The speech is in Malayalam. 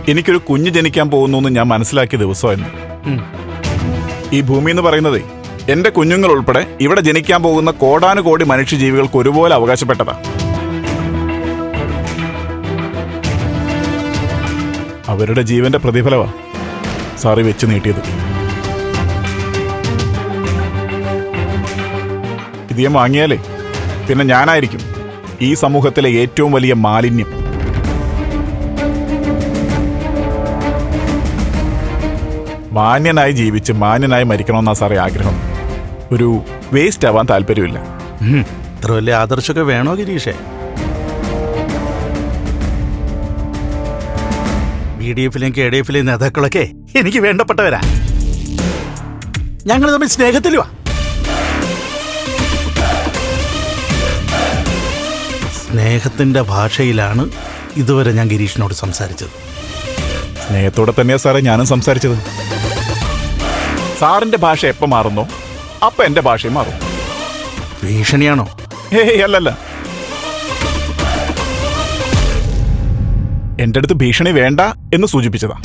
എനിക്കൊരു കുഞ്ഞ് ജനിക്കാൻ പോകുന്നു എന്ന് ഞാൻ മനസ്സിലാക്കിയ ദിവസമായിരുന്നു. ഈ ഭൂമി എന്ന് പറയുന്നത് എന്റെ കുഞ്ഞുങ്ങൾ ഉൾപ്പെടെ ഇവിടെ ജനിക്കാൻ പോകുന്ന കോടാനുകോടി മനുഷ്യജീവികൾക്ക് ഒരുപോലെ അവകാശപ്പെട്ടതാ. അവരുടെ ജീവന്റെ പ്രതിഫലമാ സാറി വെച്ച് നീട്ടിയത്. ഇത് ഞാൻ വാങ്ങിയാലേ പിന്നെ ഞാനായിരിക്കും ഈ സമൂഹത്തിലെ ഏറ്റവും വലിയ മാലിന്യം. മാന്യനായി ജീവിച്ച് മാന്യനായി മരിക്കണമെന്നാ സാറേ ആഗ്രഹം. ഒരു വേസ്റ്റ് ആവാൻ താല്പര്യമില്ല. ഇത്ര വലിയ ആദർശമൊക്കെ വേണോ ഗിരീഷേ? BDF-ലെയും KDF-ലെയും നേതാക്കളൊക്കെ എനിക്ക് വേണ്ടപ്പെട്ടവരാ. ഞങ്ങൾ തമ്മിൽ സ്നേഹത്തിലുവാ. സ്നേഹത്തിന്റെ ഭാഷയിലാണ് ഇതുവരെ ഞാൻ ഗിരീഷിനോട് സംസാരിച്ചത്. സ്നേഹത്തോടെ തന്നെയാ സാറേ ഞാനും സംസാരിച്ചത്. സാറിന്റെ ഭാഷ എപ്പോൾ മാറുന്നോ അപ്പൊ എന്റെ ഭാഷയും മാറും. ഭീഷണിയാണോ? അല്ലല്ല, എന്റെ അടുത്ത് ഭീഷണി വേണ്ട എന്ന് സൂചിപ്പിച്ചതാ.